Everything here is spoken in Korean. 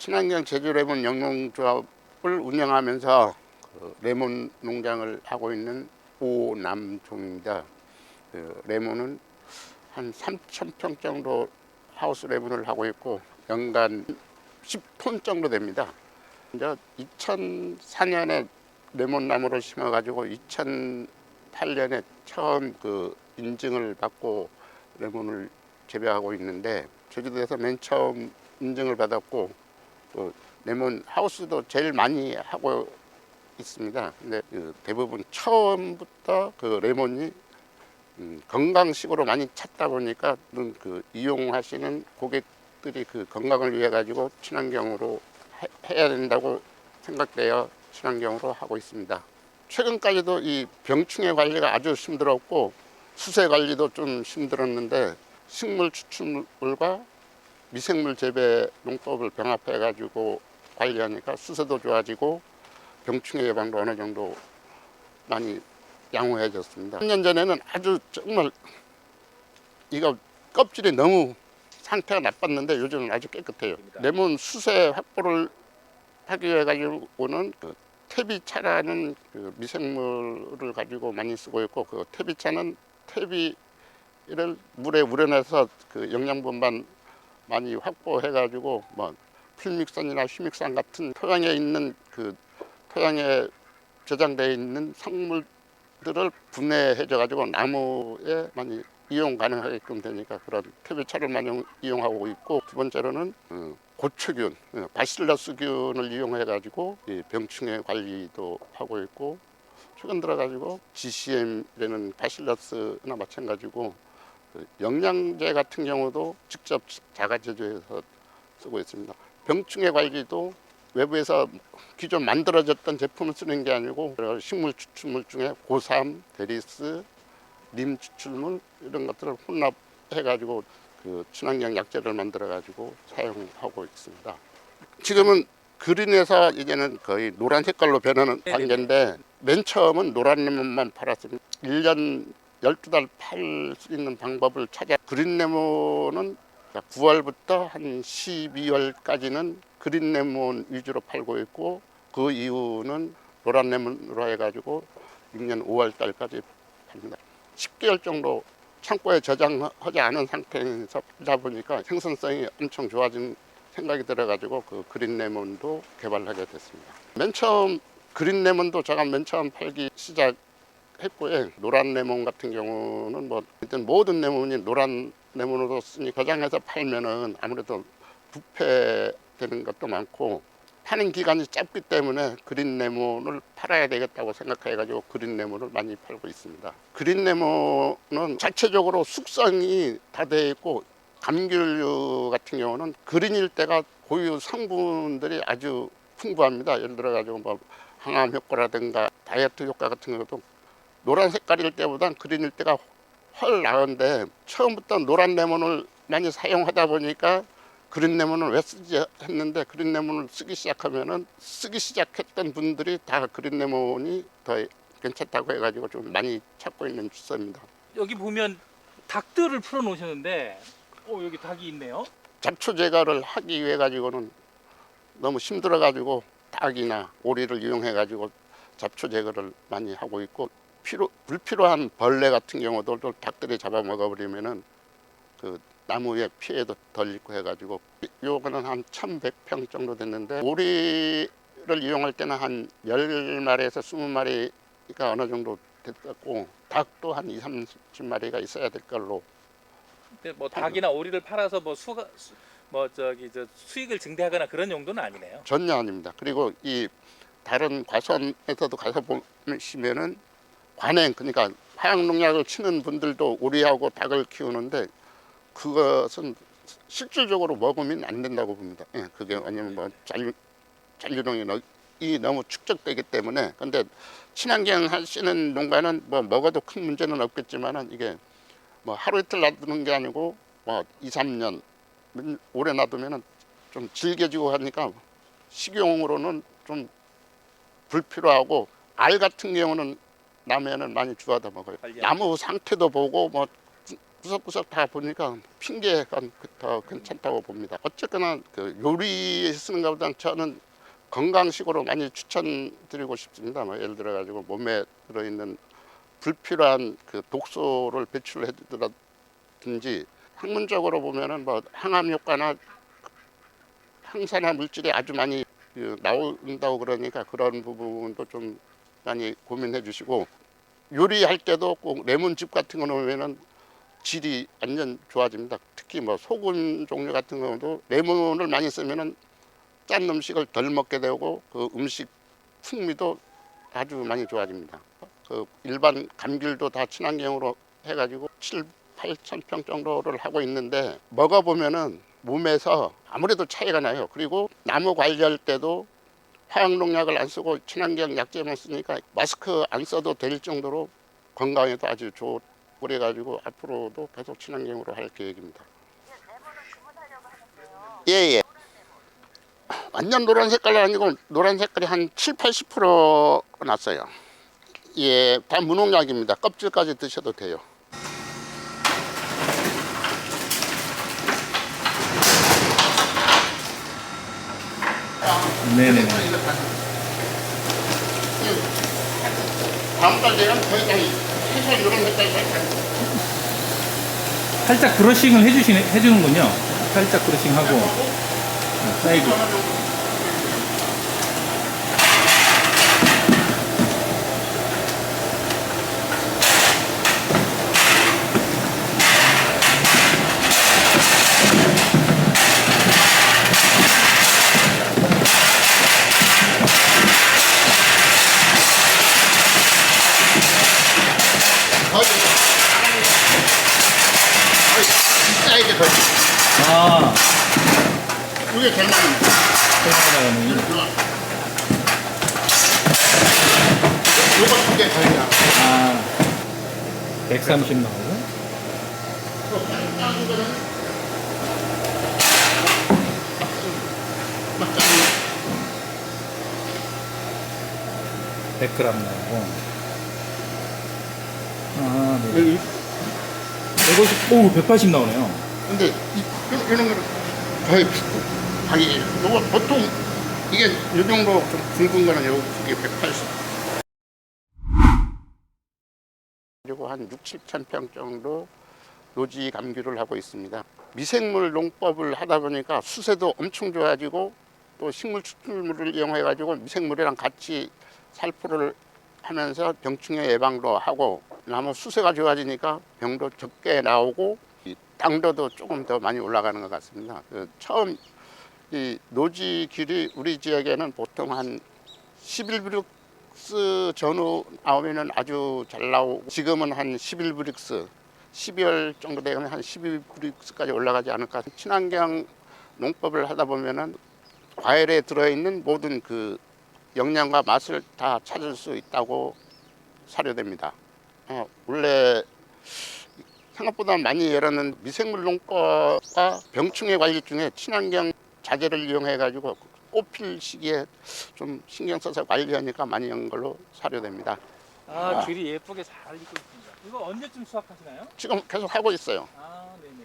친환경 제주 레몬 영농조합을 운영하면서 레몬 농장을 하고 있는 오남종입니다. 레몬은 한 3,000평 정도 하우스 레몬을 하고 있고 연간 10톤 정도 됩니다. 이제 2004년에 레몬 나무를 심어가지고 2008년에 처음 인증을 받고 레몬을 재배하고 있는데, 제주도에서 맨 처음 인증을 받았고 또 레몬 하우스도 제일 많이 하고 있습니다. 근데 대부분 처음부터 레몬이 건강식으로 많이 찾다 보니까 이용하시는 고객들이 건강을 위해 가지고 친환경으로 해야 된다고 생각되어 친환경으로 하고 있습니다. 최근까지도 이 병충해 관리가 아주 힘들었고 수세 관리도 좀 힘들었는데, 식물 추출물과 미생물 재배 농법을 병합해 가지고 관리하니까 수세도 좋아지고 병충해 예방도 어느 정도 많이 양호해졌습니다. 3년 전에는 아주 정말 이거 껍질이 너무 상태가 나빴는데 요즘은 아주 깨끗해요. 레몬 수세 확보를 하기 위해 가지고는 퇴비차라는 미생물을 가지고 많이 쓰고 있고, 퇴비차는 퇴비를 물에 우려내서 영양분만 많이 확보해 가지고 풀믹산이나 휴믹산 같은 토양에 있는 토양에 저장되어 있는 성물들을 분해해줘 가지고 나무에 많이 이용 가능하게끔 되니까 그런 퇴비차를 많이 이용하고 있고, 두 번째로는 고초균, 바실러스균을 이용해 가지고 병충해 관리도 하고 있고, 최근 들어 가지고 GCM이라는 바실러스나 마찬가지고 영양제 같은 경우도 직접 자가 제조해서 쓰고 있습니다. 병충해 관리도 외부에서 기존 만들어졌던 제품을 쓰는 게 아니고 식물 추출물 중에 고삼, 데리스, 님 추출물 이런 것들을 혼합해 가지고 친환경 약재를 만들어 가지고 사용하고 있습니다. 지금은 그린에서 이제는 거의 노란 색깔로 변하는 단계인데, 맨 처음은 노란 레몬만 팔았습니다. 1년 12달 팔 수 있는 방법을 찾아 그린 레몬은 9월부터 한 12월까지는 그린 레몬 위주로 팔고 있고, 그 이후는 노란 레몬으로 해가지고 6년 5월달까지 팝니다. 10개월 정도 창고에 저장하지 않은 상태에서 팔다 보니까 생산성이 엄청 좋아진 생각이 들어가지고 그린 레몬도 개발하게 됐습니다. 맨 처음 그린 레몬도 제가 맨 처음 팔기 시작했고요. 노란 레몬 같은 경우는 일단 모든 레몬이 노란 레몬으로 쓰니 저장해서 팔면은 아무래도 부패되는 것도 많고 파는 기간이 짧기 때문에 그린 레몬을 팔아야 되겠다고 생각해 가지고 그린 레몬을 많이 팔고 있습니다. 그린 레몬은 자체적으로 숙성이 다 되어 있고, 감귤류 같은 경우는 그린일 때가 고유 성분들이 아주 풍부합니다. 예를 들어 가지고 항암 효과라든가 다이어트 효과 같은 것도 노란 색깔일 때보다 그린일 때가 훨 나은데, 처음부터 노란 레몬을 많이 사용하다 보니까 그린 레몬을 왜 쓰지 했는데, 그린 레몬을 쓰기 시작했던 분들이 다 그린 레몬이 더 괜찮다고 해가지고 좀 많이 찾고 있는 추세입니다. 여기 보면 닭들을 풀어 놓으셨는데 여기 닭이 있네요. 잡초 제거를 하기 위해 가지고는 너무 힘들어 가지고 닭이나 오리를 이용해 가지고 잡초 제거를 많이 하고 있고, 불필요한 벌레 같은 경우도 닭들이 잡아먹어 버리면은 나무에 피해도 덜 입고 해가지고, 요거는 한 1100평 정도 됐는데, 오리를 이용할 때는 한 10마리에서 20마리가 어느 정도 됐고, 닭도 한 20, 30마리가 있어야 될 걸로. 근데 닭이나 오리를 팔아서 수익을 증대하거나 그런 용도는 아니네요. 전혀 아닙니다. 그리고 이 다른 과수원에서도 가서 보시면은 관행, 그러니까 화학농약을 치는 분들도 오리하고 닭을 키우는데, 그것은 실질적으로 먹으면 안 된다고 봅니다. 그게 왜냐면 잔류량이 너무 축적되기 때문에. 근데 친환경 하시는 농가는 먹어도 큰 문제는 없겠지만은, 이게 하루 이틀 놔두는 게 아니고 2, 3년 오래 놔두면은 좀 질겨지고 하니까 식용으로는 좀 불필요하고, 알 같은 경우는 나무에는 많이 주워다 먹어요. 나무 상태도 보고 구석구석 다 보니까 핑계가 더 괜찮다고 봅니다. 어쨌거나 그 요리에 쓰는 것보다 저는 건강식으로 많이 추천드리고 싶습니다. 뭐 예를 들어 가지고 몸에 들어있는 불필요한 그 독소를 배출해 주든지, 학문적으로 보면은 뭐 항암 효과나 항산화 물질이 아주 많이 나온다고 그러니까 그런 부분도 좀 많이 고민해 주시고, 요리할 때도 꼭 레몬즙 같은 거 넣으면은 질이 완전 좋아집니다. 특히 뭐 소금 종류 같은 경우도 레몬을 많이 쓰면은 짠 음식을 덜 먹게 되고 그 음식 풍미도 아주 많이 좋아집니다. 그 일반 감귤도 다 친환경으로 해가지고 7, 8천 평 정도를 하고 있는데, 먹어보면은 몸에서 아무래도 차이가 나요. 그리고 나무 관리할 때도 화학농약을 안 쓰고 친환경 약재만 쓰니까 마스크 안 써도 될 정도로 건강에도 아주 좋고, 그래가지고 앞으로도 계속 친환경으로 할 계획입니다. 예예. 완전 노란 색깔이 아니고 노란 색깔이 한 7, 80% 났어요. 예, 다 무농약입니다. 껍질까지 드셔도 돼요. 네네. 다음 달 되면 거의 다 최소 이런 색깔이 살짝 브러싱을 해주는군요. 살짝 브러싱하고 사이드. 사이즈 거의. 아, 이게 제일 많습니다. 요거 두개 거의야. 아, 130 나오고. 작은 거는 막 100g 나오고. 아, 네. 150, 오, 180 나오네요. 근데 이런 거는 거의 자기 요거 보통 이게 이 정도 좀 굵은 거는 이게 180. 그리고 한 6, 7천 평 정도 노지 감귤을 하고 있습니다. 미생물 농법을 하다 보니까 수세도 엄청 좋아지고, 또 식물 추출물을 이용해 가지고 미생물이랑 같이 살포를 하면서 병충해 예방도 하고, 나무 수세가 좋아지니까 병도 적게 나오고 이 당도도 조금 더 많이 올라가는 것 같습니다. 처음 이 노지 귤이 우리 지역에는 보통 한 11브릭스 전후 나오면은 아주 잘 나오고, 지금은 한 11브릭스, 12월 정도 되면 한 12브릭스까지 올라가지 않을까. 친환경 농법을 하다 보면은 과일에 들어있는 모든 그 영양과 맛을 다 찾을 수 있다고 사료됩니다. 원래 생각보다 많이 열었는 미생물 농법과 병충해 관리 중에 친환경 자재를 이용해 가지고 꽃필 시기에 좀 신경 써서 관리하니까 많이 한 걸로 사료됩니다. 아, 귤이 예쁘게 잘 익고 있습니다. 이거 언제쯤 수확하시나요? 지금 계속 하고 있어요. 아, 네네.